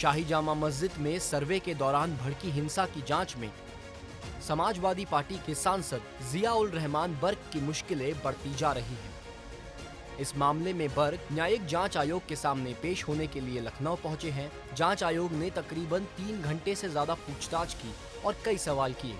शाही जामा मस्जिद में सर्वे के दौरान भड़की हिंसा की जांच में समाजवादी पार्टी के सांसद जिया उल रहमान बर्क की मुश्किलें बढ़ती जा रही हैं। इस मामले में बर्क न्यायिक जांच आयोग के सामने पेश होने के लिए लखनऊ पहुंचे हैं। जांच आयोग ने तकरीबन 3 घंटे से ज्यादा पूछताछ की और कई सवाल किए।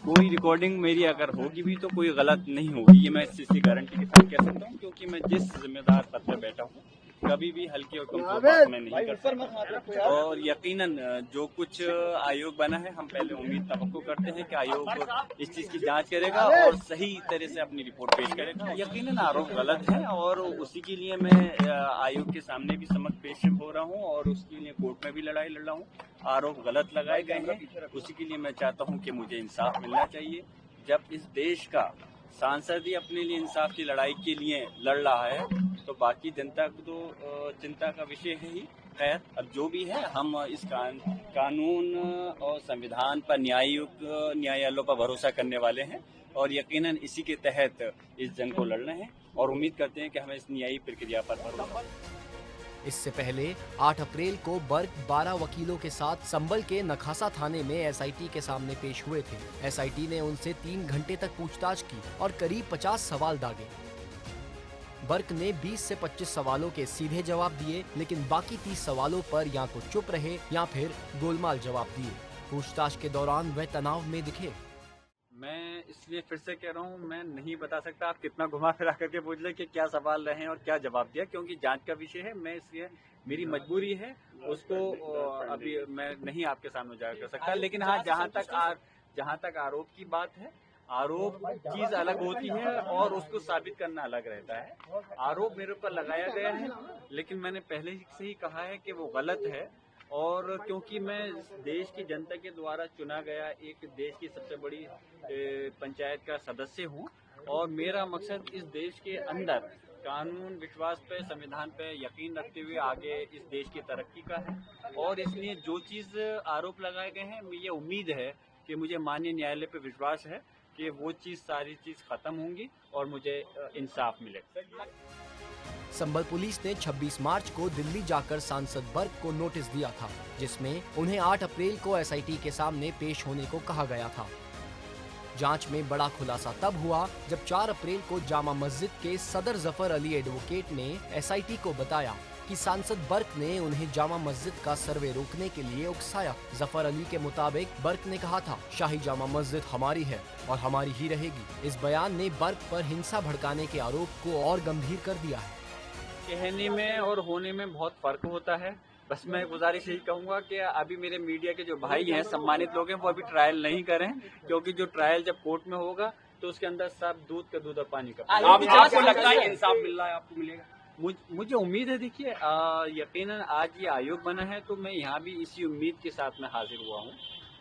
कोई रिकॉर्डिंग मेरी अगर होगी भी तो कोई गलत नहीं होगी, ये मैं इस चीज की गारंटी के साथ कह सकता हूँ, क्योंकि मैं जिस जिम्मेदार पद पर बैठा हूँ कभी भी हल्की और कमजोर बात मैं नहीं कर सकता। और यकीनन जो कुछ आयोग बना है, हम पहले उम्मीद तवक्को करते हैं कि आयोग इस चीज की जांच करेगा और सही तरह से अपनी रिपोर्ट पेश करेगा। यकीनन आरोप गलत है और उसी के लिए मैं आयोग के सामने भी समक्ष पेश हो रहा हूँ और उसके लिए कोर्ट में भी लड़ाई लड़ रहा हूँ। आरोप गलत लगाए गए हैं, उसी के लिए मैं चाहता हूँ कि मुझे इंसाफ मिलना चाहिए। जब इस देश का सांसद ही अपने लिए इंसाफ की लड़ाई के लिए लड़ रहा है तो बाकी जनता को तो चिंता का विषय है ही। खैर, अब जो भी है, हम इस कानून और संविधान पर न्यायालयों पर भरोसा करने वाले हैं और यकीनन इसी के तहत इस जंग को लड़ना है और उम्मीद करते हैं कि हमें इस न्यायिक प्रक्रिया पर भरोसा। इससे पहले 8 अप्रैल को बर्क 12 वकीलों के साथ संभल के नखासा थाने में एसआईटी के सामने पेश हुए थे। एसआईटी ने उनसे 3 घंटे तक पूछताछ की और करीब 50 सवाल दागे। बर्क ने 20 से 25 सवालों के सीधे जवाब दिए, लेकिन बाकी 30 सवालों पर या तो चुप रहे या फिर गोलमाल जवाब दिए। पूछताछ के दौरान वह तनाव में दिखे। मैं इसलिए फिर से कह रहा हूँ, मैं नहीं बता सकता आप कितना घुमा फिरा करके पूछ ले कि क्या सवाल रहे और क्या जवाब दिया, क्योंकि जांच का विषय है। मैं इसलिए मेरी मजबूरी है, उसको अभी मैं नहीं आपके सामने उजागर कर सकता। लेकिन हाँ, जहाँ तक आरोप की बात है, आरोप चीज अलग होती है और उसको साबित करना अलग रहता है। आरोप मेरे ऊपर लगाया गया है, लेकिन मैंने पहले से ही कहा है कि वो गलत है। और क्योंकि मैं देश की जनता के द्वारा चुना गया एक देश की सबसे बड़ी पंचायत का सदस्य हूं और मेरा मकसद इस देश के अंदर कानून विश्वास पे, संविधान पे यकीन रखते हुए आगे इस देश की तरक्की का है। और इसलिए जो चीज आरोप लगाए गए हैं, ये उम्मीद है कि मुझे माननीय न्यायालय पे विश्वास है कि वो सारी चीज खत्म होंगी और मुझे इंसाफ मिलेगा। संभल पुलिस ने 26 मार्च को दिल्ली जाकर सांसद बर्क को नोटिस दिया था, जिसमें उन्हें 8 अप्रैल को एसआईटी के सामने पेश होने को कहा गया था। जांच में बड़ा खुलासा तब हुआ जब 4 अप्रैल को जामा मस्जिद के सदर जफर अली एडवोकेट ने एसआईटी को बताया कि सांसद बर्क ने उन्हें जामा मस्जिद का सर्वे रोकने के लिए उकसाया। जफर अली के मुताबिक बर्क ने कहा था, शाही जामा मस्जिद हमारी है और हमारी ही रहेगी। इस बयान ने बर्क पर हिंसा भड़काने के आरोप को और गंभीर कर दिया है। कहने में और होने में बहुत फर्क होता है। बस मैं गुजारिश यही कहूंगा कि अभी मेरे मीडिया के जो भाई हैं, सम्मानित लोग हैं, वो अभी ट्रायल नहीं करें, क्योंकि जो ट्रायल जब कोर्ट में होगा तो उसके अंदर सब दूध का दूध और पानी का। आपको लगता है इंसाफ मिल रहा है, आपको मिलेगा? मुझे उम्मीद है। देखिए, यकीनन आज ये आयोग बना है तो मैं यहाँ भी इसी उम्मीद के साथ में हाजिर हुआ हूँ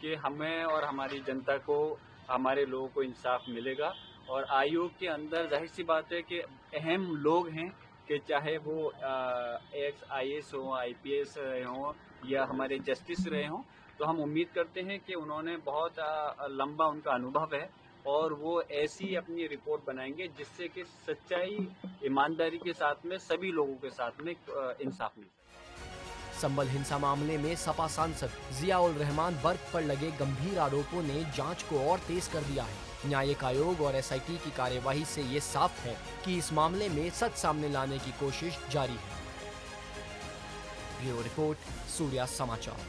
कि हमें और हमारी जनता को, हमारे लोगों को इंसाफ मिलेगा। और आयोग के अंदर जाहिर सी बात है कि अहम लोग हैं, कि चाहे वो IAS हो, IPS रहे हों या हमारे जस्टिस रहे हों, तो हम उम्मीद करते हैं कि उन्होंने बहुत लंबा उनका अनुभव है और वो ऐसी अपनी रिपोर्ट बनाएंगे जिससे कि सच्चाई, ईमानदारी के साथ में सभी लोगों के साथ में इंसाफ मिले। संभल हिंसा मामले में सपा सांसद जिया उल रहमान बर्क पर लगे गंभीर आरोपों ने जांच को और तेज कर दिया है। न्यायिक आयोग और एसआईटी की कार्यवाही से ये साफ है कि इस मामले में सच सामने लाने की कोशिश जारी है। ब्यूरो रिपोर्ट, सूर्या समाचार।